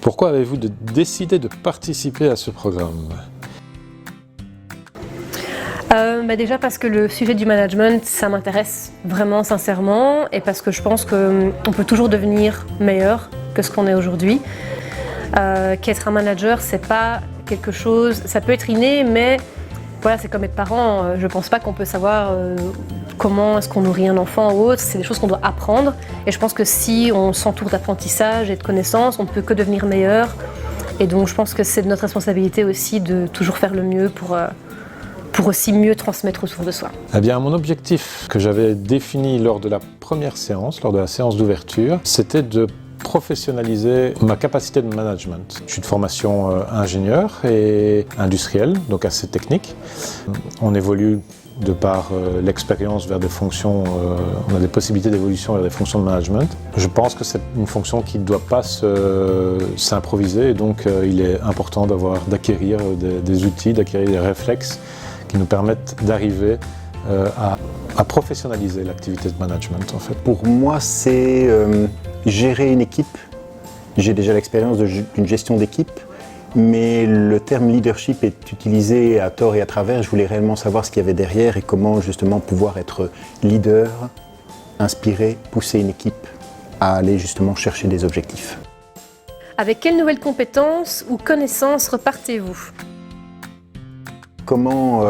Pourquoi avez-vous décidé de participer à ce programme ? Déjà parce que le sujet du management, ça m'intéresse vraiment sincèrement et parce que je pense qu'on peut toujours devenir meilleur que ce qu'on est aujourd'hui. Qu'être un manager, c'est pas quelque chose, ça peut être inné, mais voilà, c'est comme être parent. Je pense pas qu'on peut savoir comment est-ce qu'on nourrit un enfant ou autre. C'est des choses qu'on doit apprendre et je pense que si on s'entoure d'apprentissage et de connaissances, on ne peut que devenir meilleur. Et donc je pense que c'est de notre responsabilité aussi de toujours faire le mieux pour aussi mieux transmettre autour de soi. Eh bien, mon objectif que j'avais défini lors de la première séance, lors de la séance d'ouverture, c'était de professionnaliser ma capacité de management. Je suis de formation ingénieur et industriel, donc assez technique. On évolue de par l'expérience vers des fonctions, on a des possibilités d'évolution vers des fonctions de management. Je pense que c'est une fonction qui ne doit pas s'improviser et donc il est important d'acquérir des outils, d'acquérir des réflexes qui nous permettent d'arriver à professionnaliser l'activité de management en fait. Pour moi, c'est gérer une équipe. J'ai déjà l'expérience d'une gestion d'équipe, mais le terme leadership est utilisé à tort et à travers. Je voulais réellement savoir ce qu'il y avait derrière et comment justement pouvoir être leader, inspirer, pousser une équipe à aller justement chercher des objectifs. Avec quelles nouvelles compétences ou connaissances repartez-vous ? Comment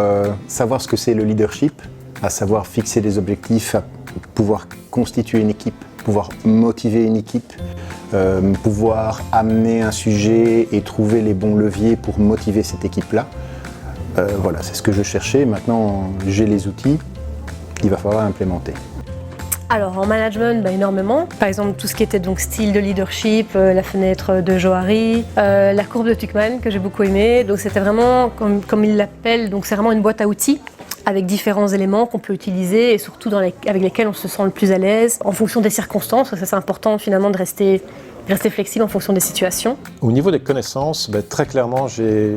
savoir ce que c'est le leadership, à savoir fixer des objectifs, à pouvoir constituer une équipe, pouvoir motiver une équipe, pouvoir amener un sujet et trouver les bons leviers pour motiver cette équipe-là. Voilà, c'est ce que je cherchais. Maintenant, j'ai les outils, il va falloir implémenter. Alors en management, énormément. Par exemple, tout ce qui était donc style de leadership, la fenêtre de Johari, la courbe de Tuckman que j'ai beaucoup aimé. Donc c'était vraiment, comme il l'appelle, donc c'est vraiment une boîte à outils avec différents éléments qu'on peut utiliser et surtout avec lesquels on se sent le plus à l'aise en fonction des circonstances. Ça, c'est important finalement de rester flexible en fonction des situations. Au niveau des connaissances, très clairement, j'ai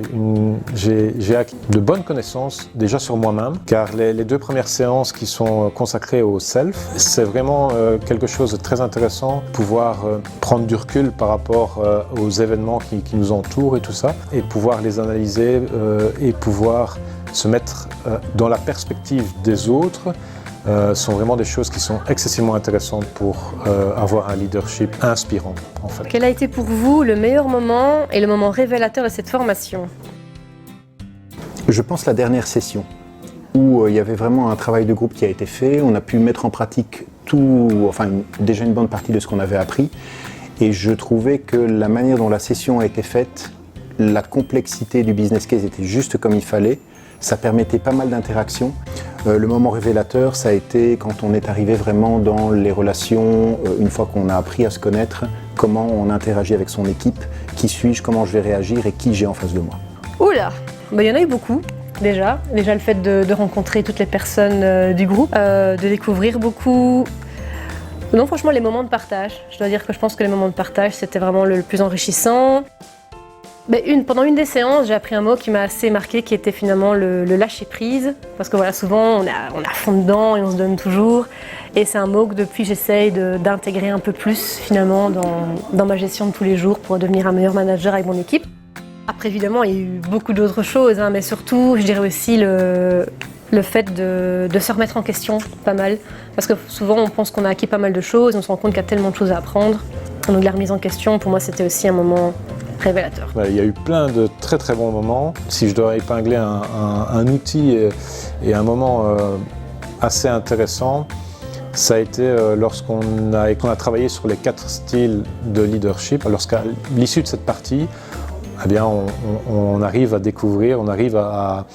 acquis de bonnes connaissances déjà sur moi-même, car les 2 premières séances qui sont consacrées au self, c'est vraiment quelque chose de très intéressant, pouvoir prendre du recul par rapport aux événements qui nous entourent et tout ça, et pouvoir les analyser et pouvoir se mettre dans la perspective des autres. Sont vraiment des choses qui sont excessivement intéressantes pour avoir un leadership inspirant en fait. Quel a été pour vous le meilleur moment et le moment révélateur de cette formation ? Je pense la dernière session où il y avait vraiment un travail de groupe qui a été fait. On a pu mettre en pratique déjà une bonne partie de ce qu'on avait appris et je trouvais que la manière dont la session a été faite, la complexité du business case était juste comme il fallait. Ça permettait pas mal d'interactions. Le moment révélateur, ça a été quand on est arrivé vraiment dans les relations, une fois qu'on a appris à se connaître, comment on interagit avec son équipe, qui suis-je, comment je vais réagir et qui j'ai en face de moi. Oula, il y en a eu beaucoup déjà. Déjà le fait de rencontrer toutes les personnes du groupe, de découvrir beaucoup. Non, franchement, les moments de partage. Je dois dire que je pense que les moments de partage, c'était vraiment le plus enrichissant. Pendant une des séances, j'ai appris un mot qui m'a assez marqué, qui était finalement le lâcher-prise. Parce que voilà, souvent, on est à fond dedans et on se donne toujours. Et c'est un mot que depuis, j'essaye d'intégrer un peu plus finalement dans ma gestion de tous les jours pour devenir un meilleur manager avec mon équipe. Après, évidemment, il y a eu beaucoup d'autres choses, mais surtout, je dirais aussi le fait de se remettre en question pas mal. Parce que souvent, on pense qu'on a acquis pas mal de choses, on se rend compte qu'il y a tellement de choses à apprendre. Donc la remise en question, pour moi, c'était aussi un moment révélateur. Il y a eu plein de très très bons moments. Si je dois épingler un outil et un moment assez intéressant, ça a été lorsqu'on a travaillé sur les 4 styles de leadership. Lorsqu'à l'issue de cette partie, on arrive à découvrir, on arrive à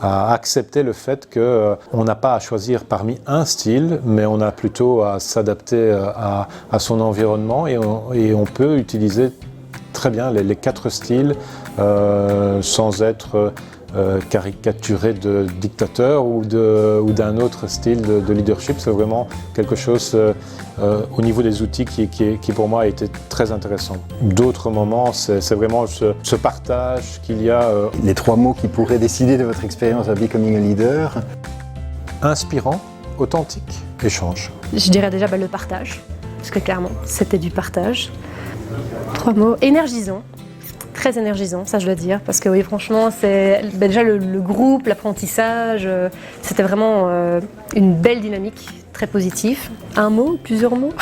accepter le fait qu'on n'a pas à choisir parmi un style, mais on a plutôt à s'adapter à son environnement et on peut utiliser très bien les 4 styles sans être caricaturé de dictateur ou d'un autre style de leadership. C'est vraiment quelque chose au niveau des outils qui pour moi a été très intéressant. D'autres moments, c'est vraiment ce partage qu'il y a. Les 3 mots qui pourraient décider de votre expérience à Becoming a Leader. Inspirant, authentique, échange. Je dirais déjà le partage, parce que clairement, c'était du partage. 3 mots. Énergisant. Très énergisant, ça je dois dire, parce que oui, franchement, c'est déjà le groupe, l'apprentissage, c'était vraiment une belle dynamique, très positive. Un mot, plusieurs mots.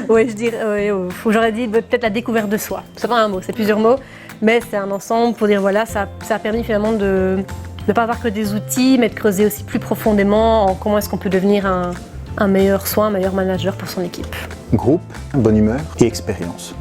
Oui, je dirais, j'aurais dit peut-être la découverte de soi. C'est pas un mot, c'est plusieurs mots, mais c'est un ensemble pour dire voilà, ça a permis finalement de ne pas avoir que des outils, mais de creuser aussi plus profondément en comment est-ce qu'on peut devenir un meilleur soi, un meilleur manager pour son équipe. Groupe, bonne humeur et expérience.